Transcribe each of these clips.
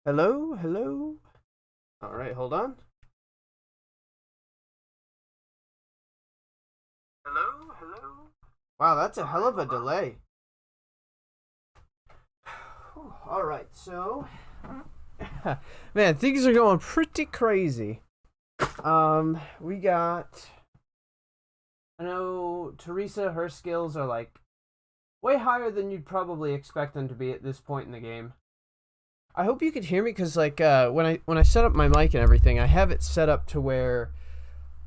Hello, hello. All right, hold on. Hello, hello. Wow, that's a hell of a delay. All right, so man, things are going pretty crazy. We got. I know Theresa. Her skills are like way higher than you'd probably expect them to be at this point in the game. I hope you could hear me because like when I set up my mic and everything, I have it set up to where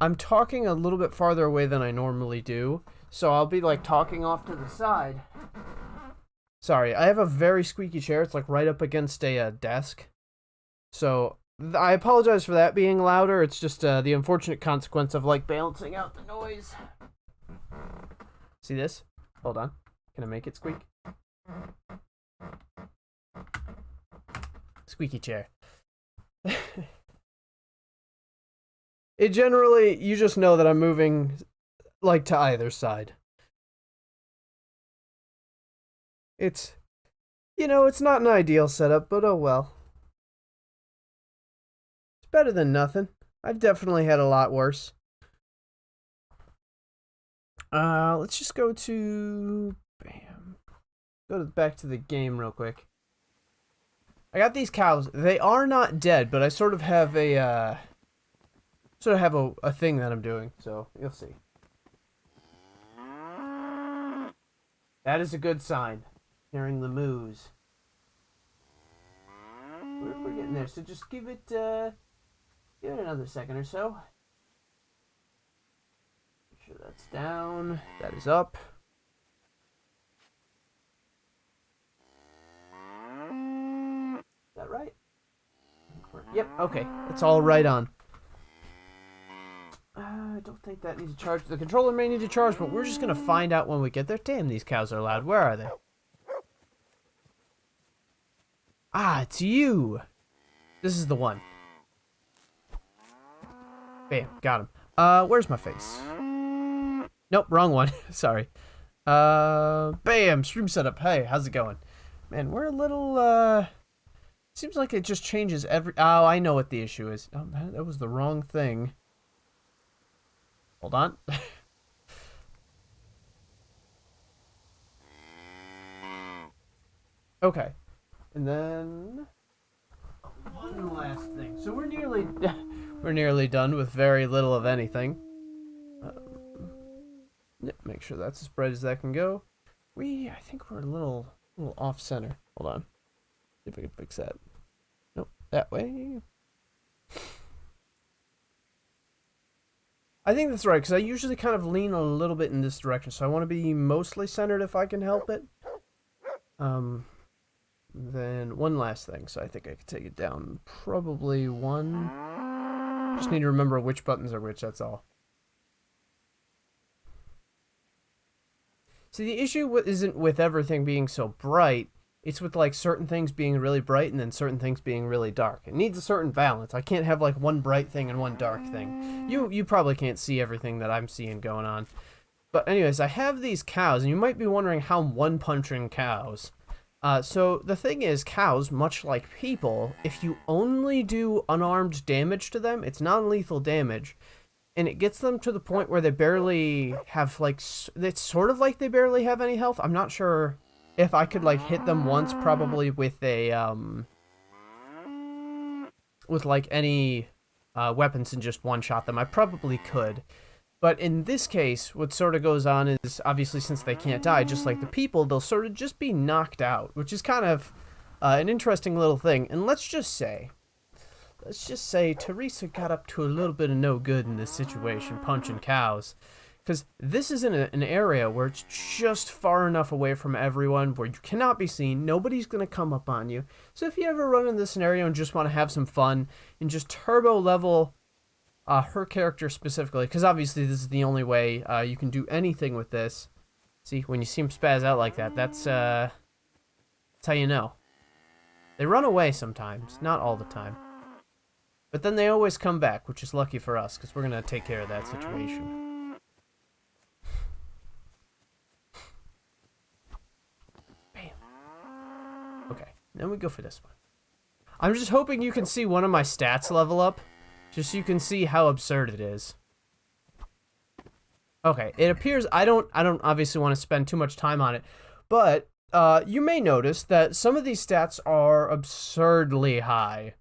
I'm talking a little bit farther away than I normally do. So I'll be like talking off to the side. Sorry, I have a very squeaky chair. It's like right up against a desk. So I apologize for that being louder. It's just the unfortunate consequence of like balancing out the noise. See this? Hold on. Can I make it squeak? Squeaky chair. It generally, you just know that I'm moving like to either side. It's, it's not an ideal setup, but oh well. It's better than nothing. I've definitely had a lot worse. Let's just go to, bam. Back to the game real quick. I got these cows. They are not dead, but I sort of have a thing that I'm doing, so you'll see. That is a good sign. Hearing the moos. We're getting there, so just give it another second or so. Make sure that's down. That is up. Is that right? Yep, okay. It's all right on. I don't think that needs to charge. The controller may need to charge, but we're just going to find out when we get there. Damn, these cows are loud. Where are they? Ah, it's you. This is the one. Bam, got him. Where's my face? Nope, wrong one. Sorry. Bam, stream setup. Hey, how's it going? Man, we're a little, seems like it just changes every... Oh, I know what the issue is. Oh, man, that was the wrong thing. Hold on. Okay. And then... one last thing. So we're nearly... we're nearly done with very little of anything. Make sure that's as bright as that can go. I think we're a little off center. Hold on. See if I can fix that. Nope, that way. I think that's right, because I usually kind of lean a little bit in this direction, so I want to be mostly centered if I can help it. Then one last thing, so I think I could take it down. Probably one. Just need to remember which buttons are which, that's all. See, the issue isn't with everything being so bright. It's with like certain things being really bright and then certain things being really dark. It needs a certain balance. I can't have like one bright thing and one dark thing. You probably can't see everything that I'm seeing going on. But anyways, I have these cows, and you might be wondering how I'm one-punching cows. So the thing is, cows, much like people, if you only do unarmed damage to them, it's non-lethal damage. And it gets them to the point where they barely have, like, it's sort of like they barely have any health. I'm not sure if I could, like, hit them once, probably with a, with, like, any weapons and just one-shot them. I probably could. But in this case, what sort of goes on is, obviously, since they can't die, just like the people, they'll sort of just be knocked out, which is kind of an interesting little thing. And let's just say Theresa got up to a little bit of no good in this situation, punching cows. Because this is in an area where it's just far enough away from everyone, where you cannot be seen, nobody's going to come up on you. So if you ever run in this scenario and just want to have some fun, and just turbo level her character specifically, because obviously this is the only way you can do anything with this. See, when you see him spaz out like that, that's how you know. They run away sometimes, not all the time. But then they always come back, which is lucky for us, because we're going to take care of that situation. Bam. Okay, then we go for this one. I'm just hoping you can see one of my stats level up, just so you can see how absurd it is. Okay, it appears I don't obviously want to spend too much time on it, but you may notice that some of these stats are absurdly high,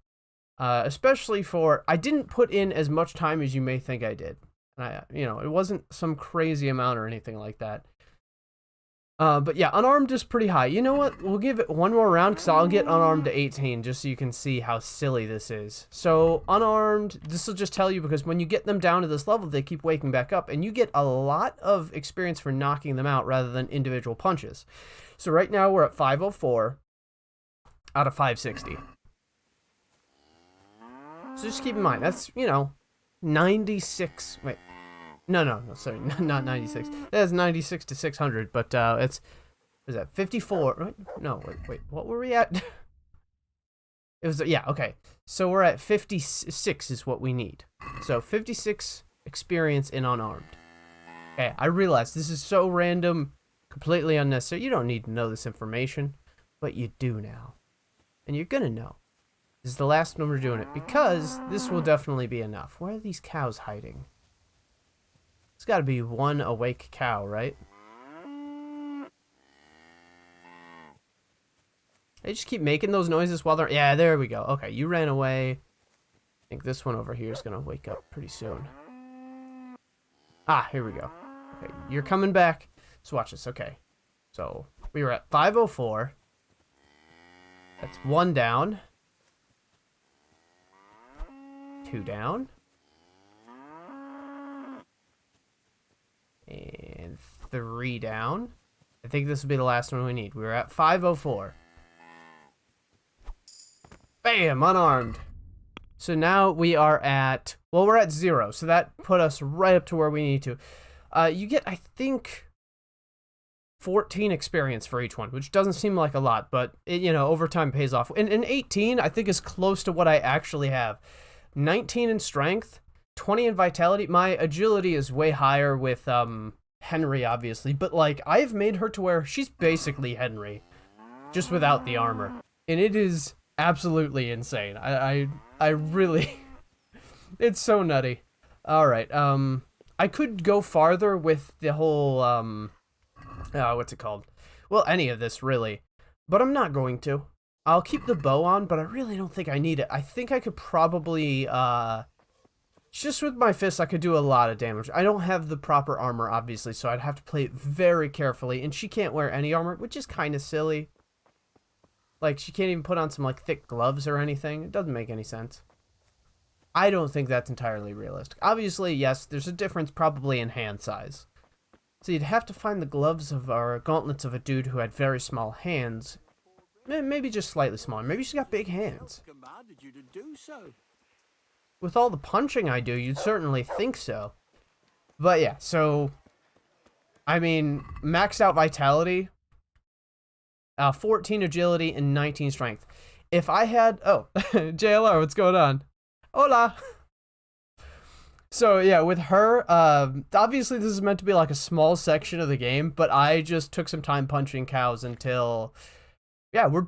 especially for I didn't put in as much time as you may think I did. It wasn't some crazy amount or anything like that. But yeah, unarmed is pretty high. You know what? We'll give it one more round because I'll get unarmed to 18 just so you can see how silly this is. So unarmed, this will just tell you because when you get them down to this level, they keep waking back up and you get a lot of experience for knocking them out rather than individual punches. So right now we're at 504 out of 560. So just keep in mind, that's, 96. Wait. No, sorry, not 96. That's 96 to 600, but is that 54? No, wait, what were we at? It was, yeah, okay. So we're at 56 is what we need. So 56 experience in unarmed. Okay, I realize this is so random, completely unnecessary. You don't need to know this information, but you do now. And you're gonna know. This is the last one we're doing it, because this will definitely be enough. Where are these cows hiding? It's got to be one awake cow, right? They just keep making those noises while they're... Yeah, there we go. Okay, you ran away. I think this one over here is going to wake up pretty soon. Ah, here we go. Okay, you're coming back. Let's watch this. Okay. So, we were at 504. That's 1 down. 2 down. And 3 down. I think this will be the last one we need. We were at 504. Bam! Unarmed. So now we are at... Well, we're at 0. So that put us right up to where we need to. You get, I think, 14 experience for each one, which doesn't seem like a lot, but, over time pays off. And 18, I think, is close to what I actually have. 19 in strength. 20 in vitality. My agility is way higher with Henry, obviously, but I've made her to where she's basically Henry, just without the armor, and it is absolutely insane. I really, it's so nutty. All right, I could go farther with the whole what's it called? Well, any of this really, but I'm not going to. I'll keep the bow on, but I really don't think I need it. I think I could probably just with my fists, I could do a lot of damage. I don't have the proper armor, obviously, so I'd have to play it very carefully. And she can't wear any armor, which is kind of silly. She can't even put on some, thick gloves or anything. It doesn't make any sense. I don't think that's entirely realistic. Obviously, yes, there's a difference probably in hand size. So you'd have to find the gloves or gauntlets of a dude who had very small hands. Maybe just slightly smaller. Maybe she's got big hands. With all the punching I do, you'd certainly think so. But yeah, so, I mean, maxed out vitality, 14 agility, and 19 strength. If I had, JLR, what's going on? Hola! So yeah, with her, obviously this is meant to be a small section of the game, but I just took some time punching cows until, yeah, we're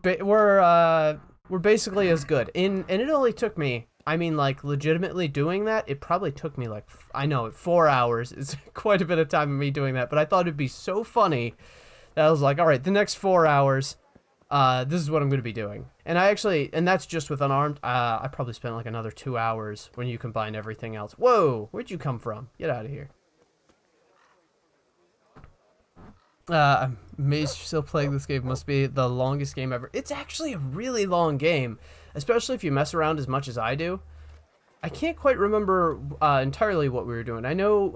basically as good. And it only took me, I mean, legitimately doing that, it probably took me, 4 hours. It's quite a bit of time of me doing that, but I thought it'd be so funny that I was like, all right, the next 4 hours, this is what I'm going to be doing. And and that's just with unarmed. I probably spent, another 2 hours when you combine everything else. Whoa, where'd you come from? Get out of here. I'm amazed you're still playing this game. Must be the longest game ever. It's actually a really long game, especially if you mess around as much as I do. I can't quite remember entirely what we were doing. I know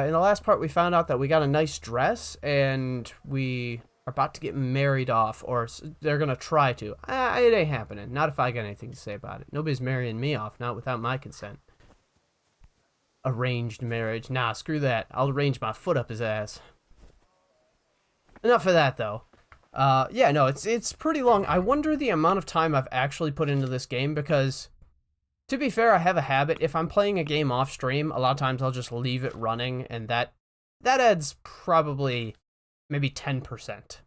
in the last part we found out that we got a nice dress and we are about to get married off, or they're going to try to. It ain't happening. Not if I got anything to say about it. Nobody's marrying me off, not without my consent. Arranged marriage. Nah, screw that. I'll arrange my foot up his ass. Enough of that, though. Yeah, no, it's pretty long. I wonder the amount of time I've actually put into this game, because, to be fair, I have a habit. If I'm playing a game off stream, a lot of times I'll just leave it running, and that adds probably maybe 10%.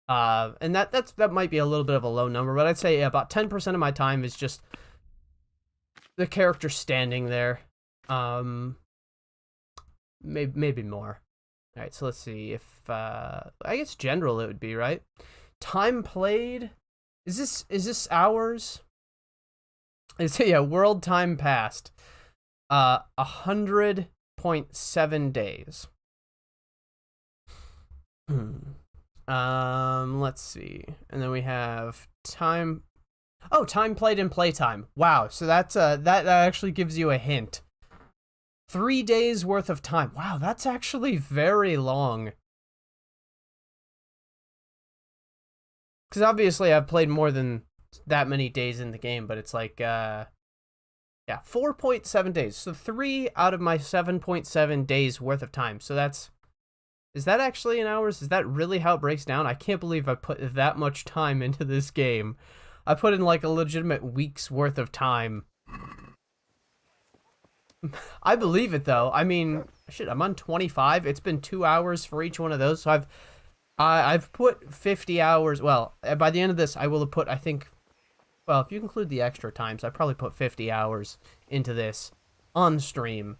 And that might be a little bit of a low number, but I'd say about 10% of my time is just the character standing there. Maybe more. All right, so let's see if I guess general it would be, right? Time played. Is this hours? It's yeah, world time passed. 100.7 days. Let's see. And then we have time. Oh, time played and playtime. Wow. So that's that actually gives you a hint. 3 days worth of time. Wow, that's actually very long. Because obviously I've played more than that many days in the game, but it's like, yeah, 4.7 days. So 3 out of my 7.7 days worth of time. So that's, is that actually in hours? Is that really how it breaks down? I can't believe I put that much time into this game. I put in like a legitimate week's worth of time. I believe it though. I mean, shit, I'm on 25. It's been 2 hours for each one of those. So I've put 50 hours. Well, by the end of this, I will have put, I think, well, if you include the extra times, I probably put 50 hours into this on stream.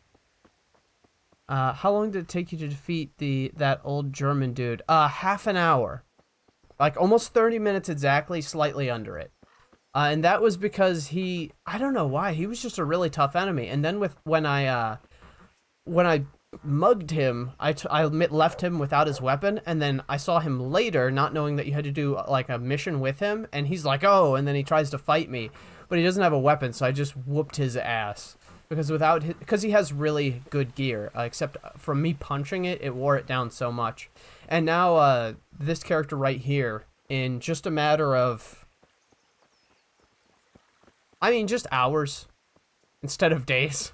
How long did it take you to defeat that old German dude? Half an hour. Like almost 30 minutes exactly, slightly under it. And that was because I don't know why, he was just a really tough enemy. And then when I mugged him, I left him without his weapon, and then I saw him later, not knowing that you had to do like a mission with him, and he's like, oh, and then he tries to fight me, but he doesn't have a weapon, so I just whooped his ass. Because he has really good gear, except from me punching it, it wore it down so much. And now this character right here, in just a matter of, I mean, just hours instead of days.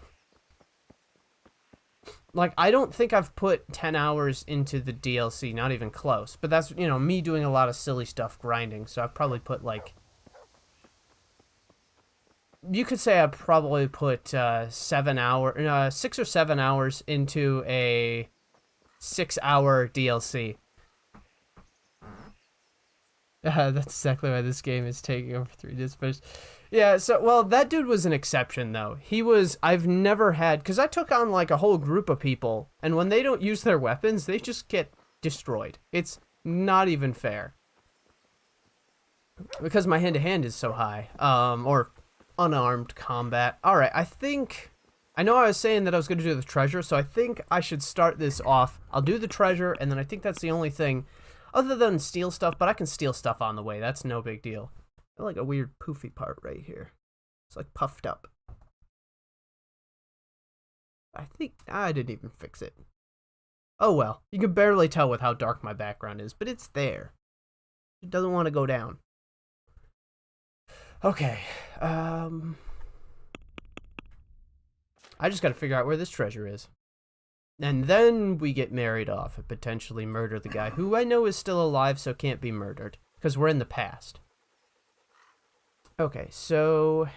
Like, I don't think I've put 10 hours into the DLC, not even close. But that's, you know, me doing a lot of silly stuff grinding, so I've probably put, like, you could say I probably put 6 or 7 hours into a 6-hour DLC. That's exactly why this game is taking over 3 discs. Yeah, so, well, that dude was an exception, though. I've never had, because I took on, like, a whole group of people, and when they don't use their weapons, they just get destroyed. It's not even fair. Because my hand-to-hand is so high. Or unarmed combat. Alright, I know I was saying that I was going to do the treasure, so I think I should start this off. I'll do the treasure, and then I think that's the only thing, other than steal stuff, but I can steal stuff on the way. That's no big deal. I like a weird poofy part right here. It's like puffed up. I think I didn't even fix it. Oh well, you can barely tell with how dark my background is, but it's there. It doesn't want to go down. Okay, I just gotta figure out where this treasure is. And then we get married off and potentially murder the guy, who I know is still alive, so can't be murdered, because we're in the past. Okay, so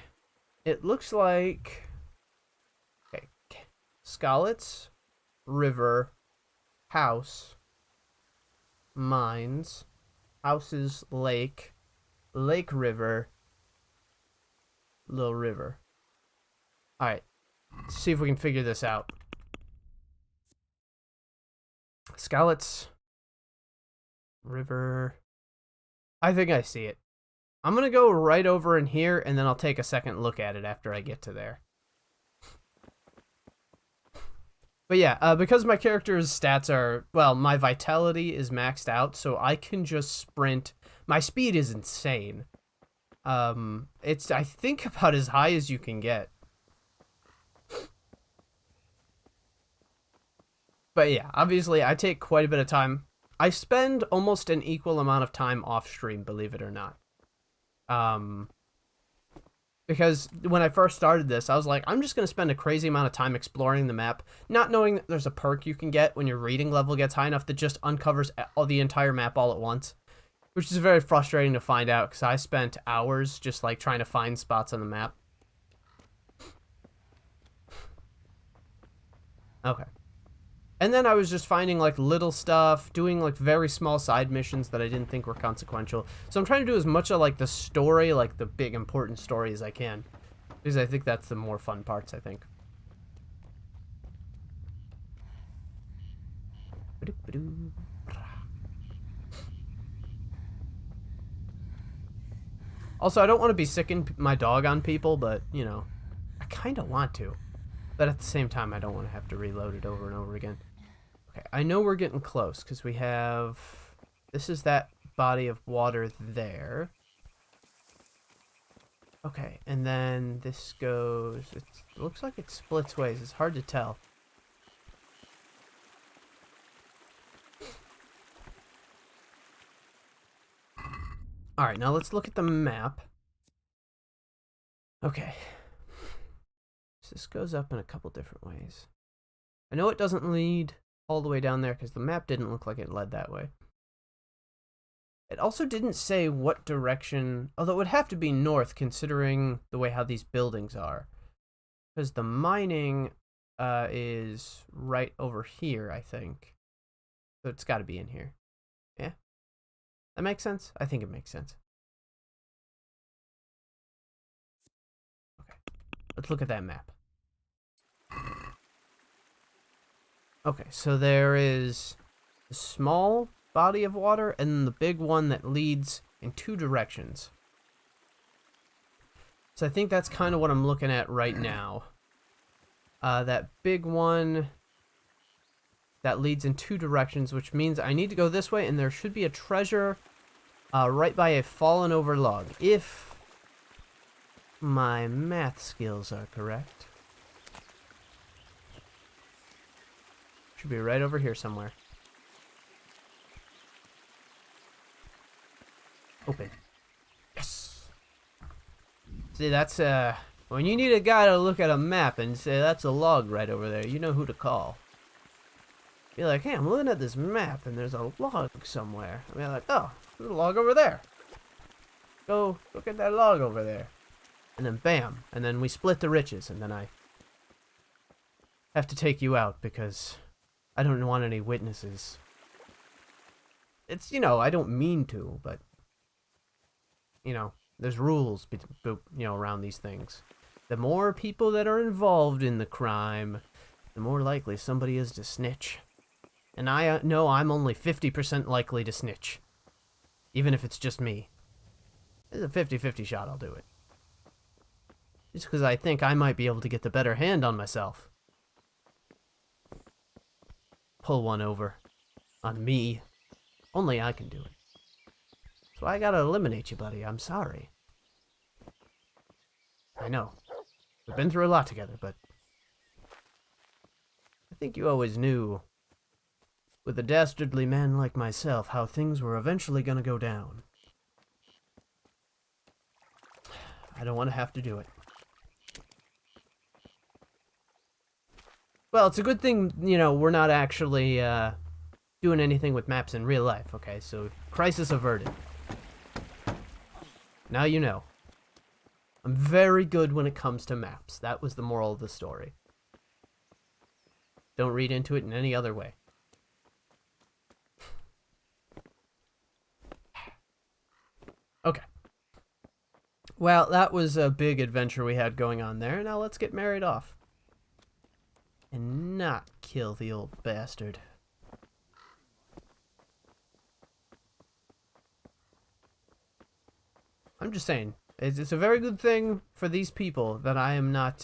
it looks like, okay, Scarlets, river, house, mines, houses, lake, lake, river, little river. Alright, let's see if we can figure this out. Scarlets, river, I think I see it. I'm going to go right over in here, and then I'll take a second look at it after I get to there. But yeah, because my character's stats are, well, my vitality is maxed out, so I can just sprint. My speed is insane. It's, I think, about as high as you can get. But yeah, obviously, I take quite a bit of time. I spend almost an equal amount of time off stream, believe it or not. Because when I first started this, I was like, I'm just going to spend a crazy amount of time exploring the map, not knowing that there's a perk you can get when your reading level gets high enough that just uncovers all the entire map all at once, which is very frustrating to find out because I spent hours just like trying to find spots on the map. Okay. And then I was just finding, like, little stuff, doing, like, very small side missions that I didn't think were consequential. So I'm trying to do as much of, like, the story, like, the big, important story as I can. Because I think that's the more fun parts, I think. Also, I don't want to be sicking my dog on people, but, you know, I kind of want to. But at the same time, I don't want to have to reload it over and over again. Okay, I know we're getting close, because we have... This is that body of water there. Okay, and then this goes... It looks like it splits ways. It's hard to tell. Alright, now let's look at the map. Okay. So this goes up in a couple different ways. I know it doesn't lead all the way down there because the map didn't look like it led that way. It also didn't say what direction, although it would have to be north considering the way how these buildings are. Because the mining is right over here, I think. So it's got to be in here. Yeah? That makes sense? I think it makes sense. Okay. Let's look at that map. Okay, so there is a small body of water and the big one that leads in two directions. So I think that's kind of what I'm looking at right now. That big one that leads in two directions, which means I need to go this way, and there should be a treasure right by a fallen over log, if my math skills are correct. Should be right over here somewhere. Open. Yes! See, that's, when you need a guy to look at a map and say, that's a log right over there, you know who to call. Be like, hey, I'm looking at this map and there's a log somewhere. I mean, like, oh, there's a log over there. Go look at that log over there. And then bam. And then we split the riches, and then I have to take you out because I don't want any witnesses. It's, you know, I don't mean to, but, you know, there's rules, you know, around these things. The more people that are involved in the crime, the more likely somebody is to snitch. And I know I'm only 50% likely to snitch. Even if it's just me. It's a 50-50 shot, I'll do it. Just because I think I might be able to get the better hand on myself. Pull one over. On me. Only I can do it. So I gotta eliminate you, buddy. I'm sorry. I know. We've been through a lot together, but I think you always knew, with a dastardly man like myself, how things were eventually gonna go down. I don't want to have to do it. Well, it's a good thing, you know, we're not actually doing anything with maps in real life, okay? So, crisis averted. Now you know. I'm very good when it comes to maps. That was the moral of the story. Don't read into it in any other way. Okay. Well, that was a big adventure we had going on there. Now let's get married off. And not kill the old bastard. I'm just saying, it's a very good thing for these people that I am not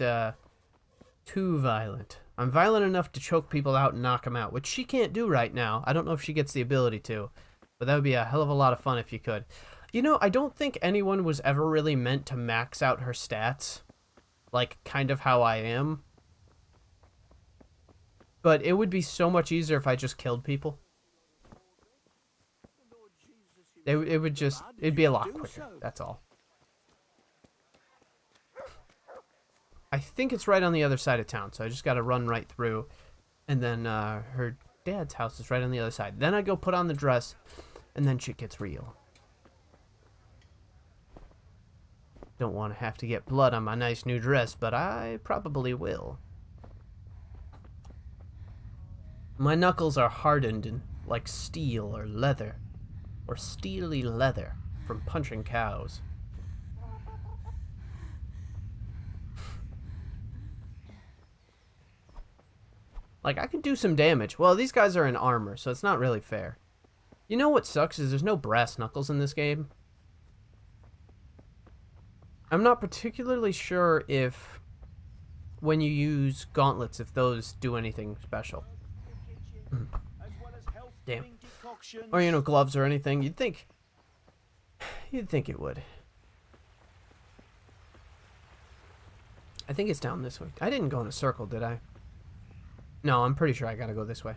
too violent. I'm violent enough to choke people out and knock them out, which she can't do right now. I don't know if she gets the ability to, but that would be a hell of a lot of fun if you could. You know, I don't think anyone was ever really meant to max out her stats, like kind of how I am. But it would be so much easier if I just killed people. It'd be a lot quicker, that's all. I think it's right on the other side of town, so I just gotta run right through. And then her dad's house is right on the other side. Then I go put on the dress, and then shit gets real. Don't want to have to get blood on my nice new dress, but I probably will. My knuckles are hardened in, like steel or leather, or steely leather from punching cows. Like, I can do some damage. Well, these guys are in armor, so it's not really fair. You know what sucks is there's no brass knuckles in this game. I'm not particularly sure if, when you use gauntlets, if those do anything special. Damn. Or, you know, gloves or anything. You'd think it would. I think it's down this way. I didn't go in a circle, did I? No, I'm pretty sure I gotta go this way.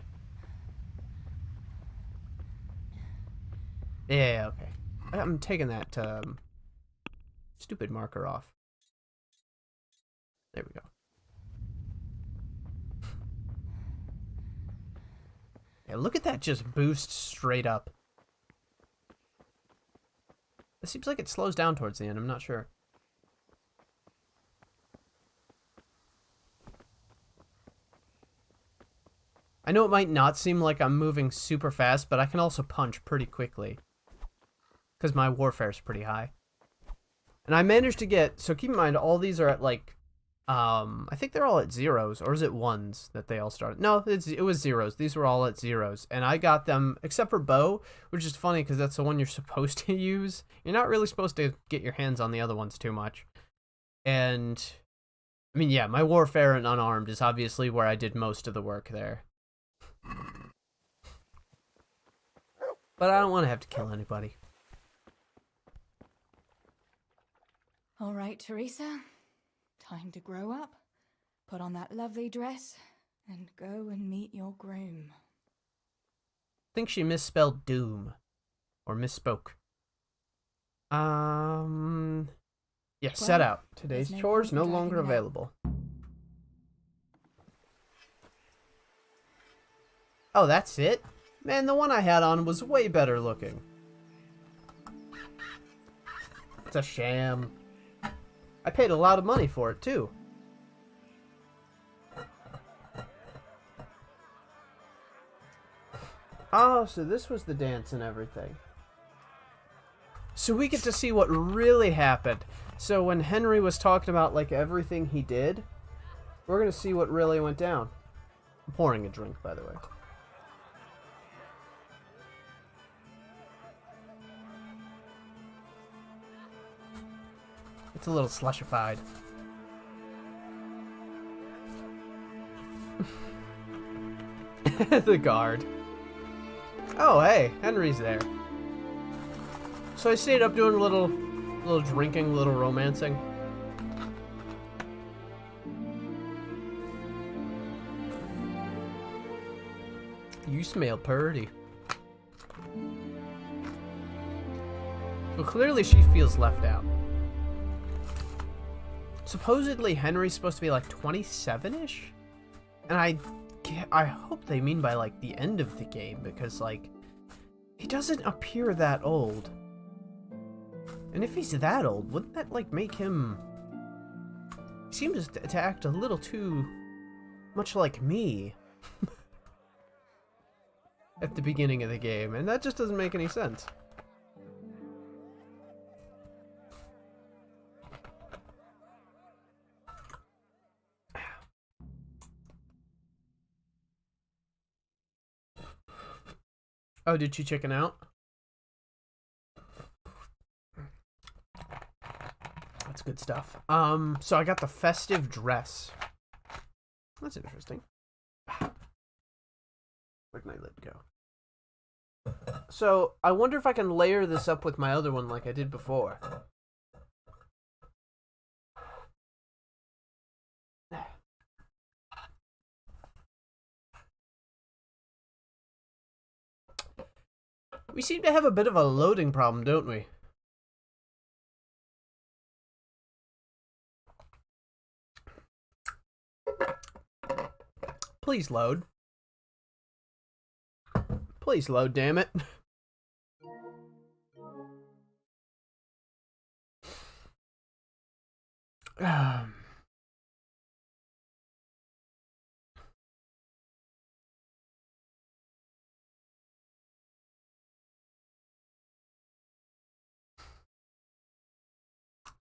Yeah, okay. I'm taking that stupid marker off. There we go. Yeah, look at that just boost straight up. It seems like it slows down towards the end, I'm not sure. I know it might not seem like I'm moving super fast, but I can also punch pretty quickly. Because my warfare is pretty high. And I managed to get, so keep in mind, all these are at like, I think they're all at zeros, or is it ones that they all started? No, it was zeros. These were all at zeros. And I got them, except for bow, which is funny because that's the one you're supposed to use. You're not really supposed to get your hands on the other ones too much. And, I mean, yeah, my warfare and unarmed is obviously where I did most of the work there. But I don't want to have to kill anybody. All right, Theresa. Time to grow up, put on that lovely dress, and go and meet your groom. I think she misspelled doom. Or misspoke. Yeah, set out. Today's chores no longer available. Oh, that's it? Man, the one I had on was way better looking. It's a sham. I paid a lot of money for it, too. Oh, so this was the dance and everything. So we get to see what really happened. So when Henry was talking about, like, everything he did, we're going to see what really went down. I'm pouring a drink, by the way. It's a little slushified. The guard. Oh, hey, Henry's there. So I stayed up doing a little drinking, a little romancing. You smell purty. Well, clearly she feels left out. Supposedly Henry's supposed to be like 27-ish? And I hope they mean by like the end of the game, because like he doesn't appear that old. And if he's that old, wouldn't that like make him... He seems to act a little too much like me at the beginning of the game, and that just doesn't make any sense. Oh, did she chicken out? That's good stuff. So I got the festive dress. That's interesting. Where'd my lid go? So I wonder if I can layer this up with my other one like I did before. We seem to have a bit of a loading problem, don't we? Please load. Please load, damn it.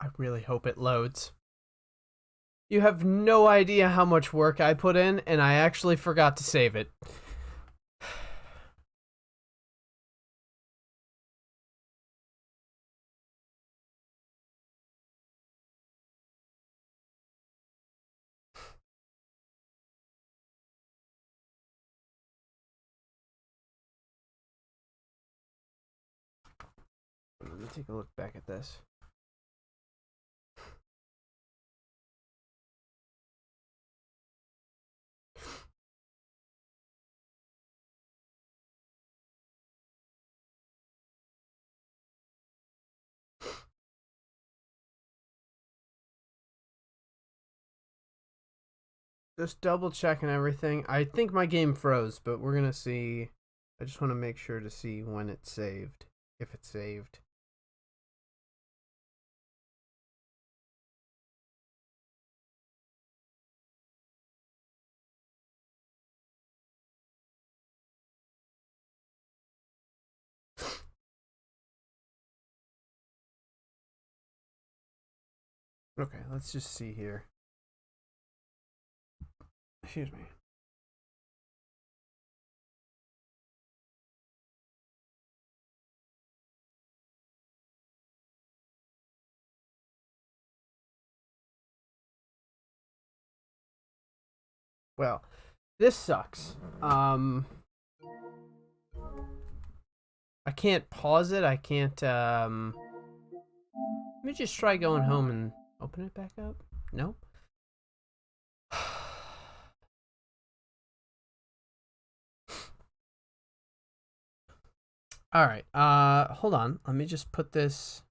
I really hope it loads. You have no idea how much work I put in, and I actually forgot to save it. Let me take a look back at this. Just double checking everything. I think my game froze, but we're gonna see. I just want to make sure to see when it's saved, if it's saved. Okay, let's just see here. Excuse me. Well, this sucks. I can't pause it. I can't, Let me just try going home and open it back up. Nope. Alright, hold on. Let me just put this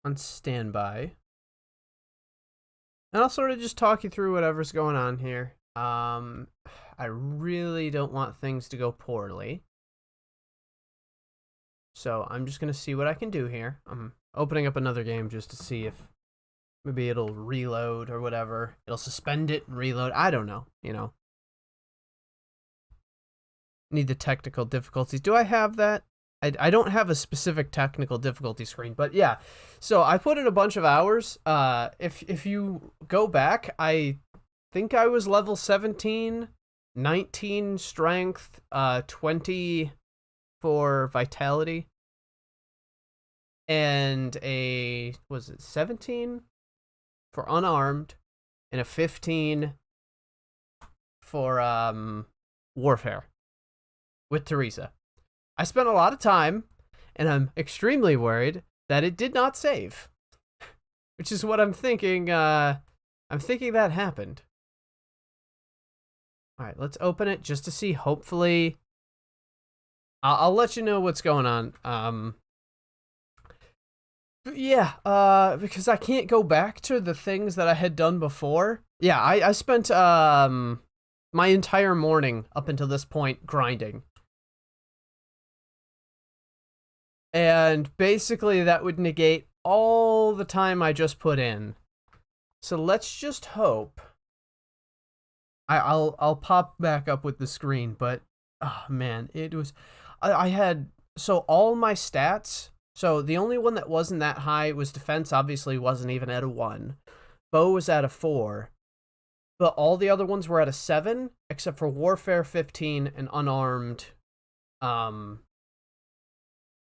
on standby. And I'll sort of just talk you through whatever's going on here. I really don't want things to go poorly. So I'm just going to see what I can do here. I'm opening up another game just to see if maybe it'll reload or whatever. It'll suspend it and reload. I don't know, you know. Need the technical difficulties. Do I have that? I don't have a specific technical difficulty screen, but yeah. So I put in a bunch of hours. If you go back, I think I was level 17, 19 strength, 20 for vitality, and was it 17 for unarmed, and a 15 for warfare with Theresa. I spent a lot of time, and I'm extremely worried that it did not save, which is what I'm thinking. I'm thinking that happened. All right, let's open it just to see. Hopefully, I'll let you know what's going on. Yeah, because I can't go back to the things that I had done before. Yeah, I spent my entire morning up until this point grinding. And basically that would negate all the time I just put in. So let's just hope. I'll pop back up with the screen, but oh man, it was I had so all my stats. So the only one that wasn't that high was defense, obviously wasn't even at a 1. Bow was at a 4. But all the other ones were at a 7, except for warfare 15 and unarmed.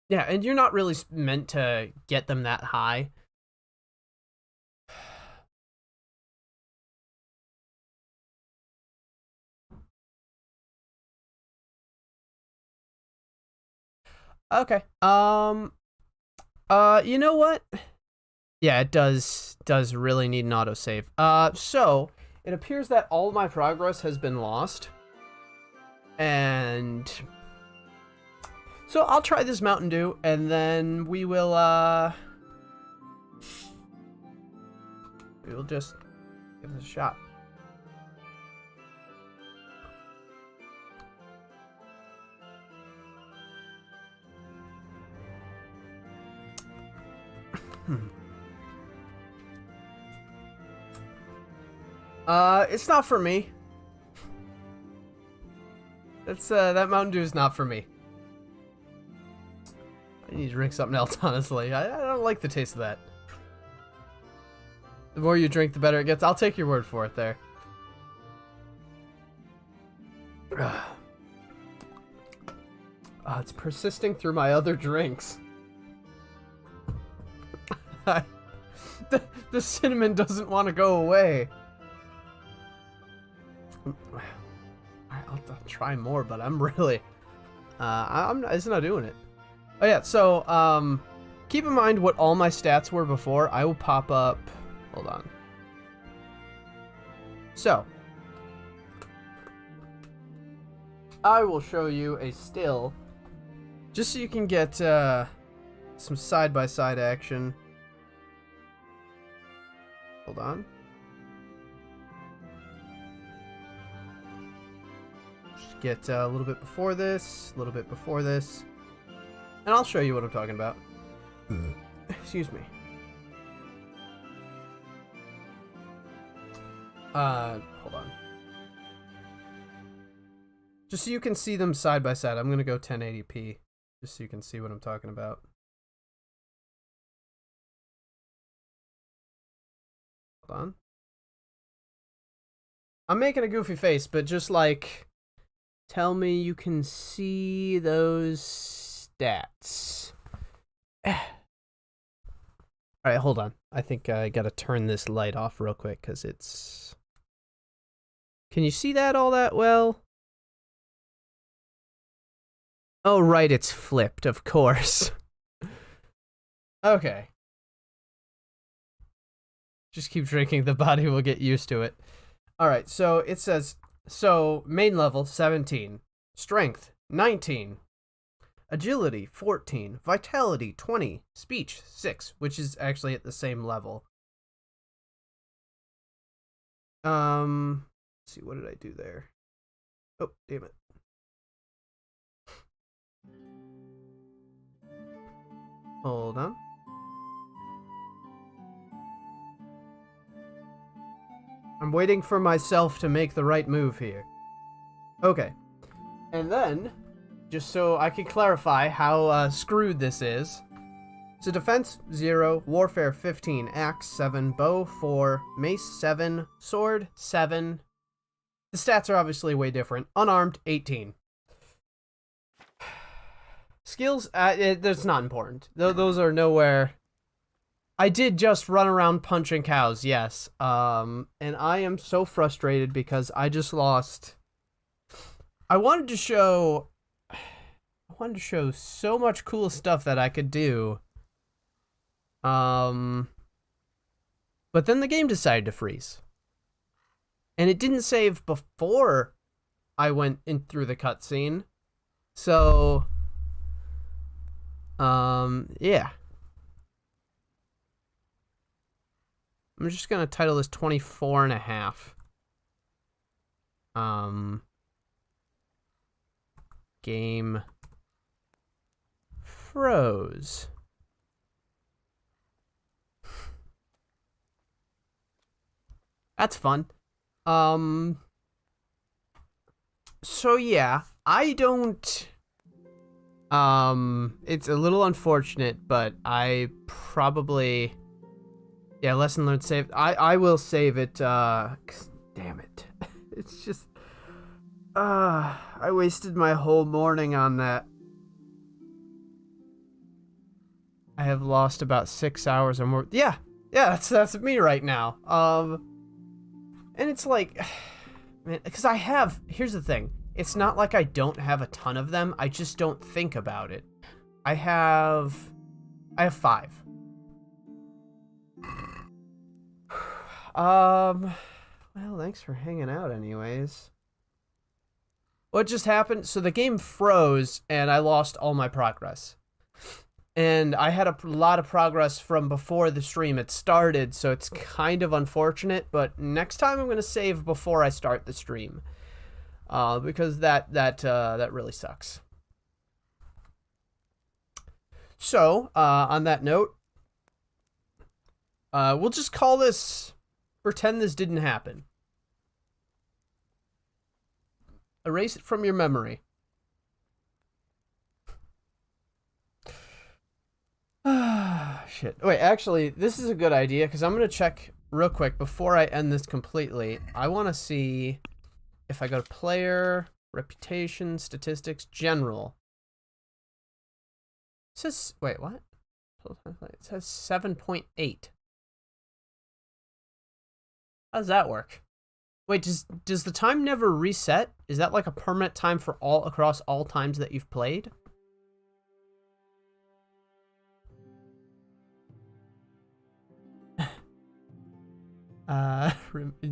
Yeah, and you're not really meant to get them that high. Okay. You know what? Yeah, it does really need an autosave. So it appears that all my progress has been lost. And so I'll try this Mountain Dew, and then we will just give this a shot. It's not for me. That's that Mountain Dew is not for me. I need to drink something else, honestly. I don't like the taste of that. The more you drink, the better it gets. I'll take your word for it there. It's persisting through my other drinks. The cinnamon doesn't want to go away. I'll try more, but I'm really... it's not doing it. Oh yeah, so, keep in mind what all my stats were before. I will pop up... Hold on. So, I will show you a still, just so you can get some side-by-side action. Hold on. Just get a little bit before this, a little bit before this, and I'll show you what I'm talking about. Excuse me. Hold on. Just so you can see them side by side, I'm gonna go 1080p, just so you can see what I'm talking about. Hold on. I'm making a goofy face, but just like, tell me you can see those stats. Alright, hold on. I think I gotta turn this light off real quick, because it's... Can you see that all that well? Oh, right, it's flipped, of course. Okay. Just keep drinking, the body will get used to it. Alright, so it says, main level, 17. Strength, 19. Agility, 14. Vitality, 20. Speech, 6, which is actually at the same level. Let's see, what did I do there? Oh, damn it. Hold on. I'm waiting for myself to make the right move here. Okay. And then, just so I can clarify how screwed this is. So defense 0, warfare 15, axe 7, bow 4, mace 7, sword 7. The stats are obviously way different. Unarmed 18. Skills, that's not important. Those are nowhere. I did just run around punching cows, yes. And I am so frustrated because I just lost. I wanted to show so much cool stuff that I could do. But then the game decided to freeze. And it didn't save before I went in through the cutscene. So, yeah. I'm just going to title this 24.5. Game froze. That's fun. So yeah, I don't, it's a little unfortunate, but I probably, yeah, lesson learned, save. I will save it, 'cause, damn it. It's just, I wasted my whole morning on that. I have lost about 6 hours or more. Yeah, that's me right now. And it's like, man, because here's the thing. It's not like I don't have a ton of them. I just don't think about it. I have 5. Well, thanks for hanging out anyways. What just happened? So the game froze and I lost all my progress. And I had a lot of progress from before the stream had started, so it's kind of unfortunate, but next time I'm going to save before I start the stream. Because that really sucks. So, on that note, we'll just call this, pretend this didn't happen. Erase it from your memory. Shit. Wait, actually, this is a good idea, because I'm going to check real quick, before I end this completely, I want to see if I go to player, reputation, statistics, general. It says, wait, what? It says 7.8. How does that work? Wait, does the time never reset? Is that like a permanent time for across all times that you've played?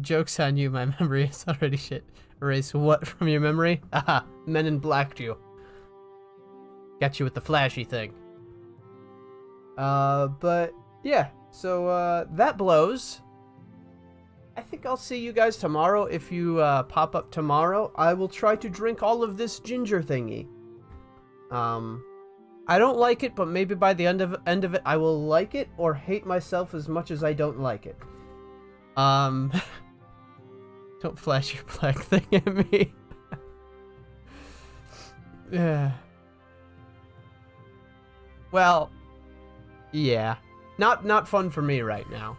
Joke's on you, my memory is already shit. Erase what from your memory? Aha, Men in Blacked you. Got you with the flashy thing. But yeah, so that blows. I think I'll see you guys tomorrow. If you pop up tomorrow, I will try to drink all of this ginger thingy. I don't like it, but maybe by the end of it, I will like it or hate myself as much as I don't like it. Don't flash your black thing at me. Yeah. Well, yeah. Not fun for me right now.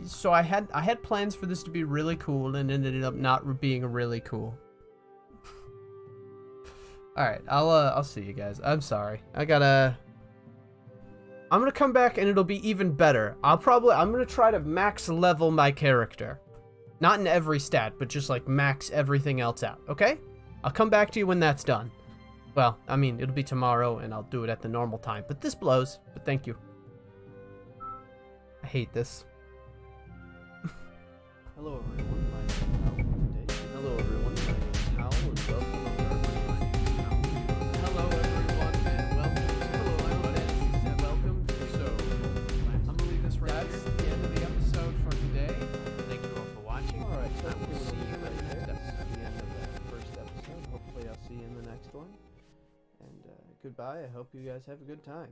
So I had plans for this to be really cool and it ended up not being really cool. All right, I'll see you guys. I'm sorry. I'm gonna come back and it'll be even better. I'm gonna try to max level my character. Not in every stat, but just like max everything else out, okay? I'll come back to you when that's done. Well, I mean, it'll be tomorrow and I'll do it at the normal time, but this blows, but thank you. I hate this. Hello everyone, my name is Hal today. Hello everyone, my name is Hal and welcome to my name is Hal. Hello everyone and welcome. So, I'm gonna leave this right here. That's the end of the episode for today. Thank you all for watching. Alright, so I will see you in the next episode. That's the end of the first episode. Hopefully I'll see you in the next one. And goodbye. I hope you guys have a good time.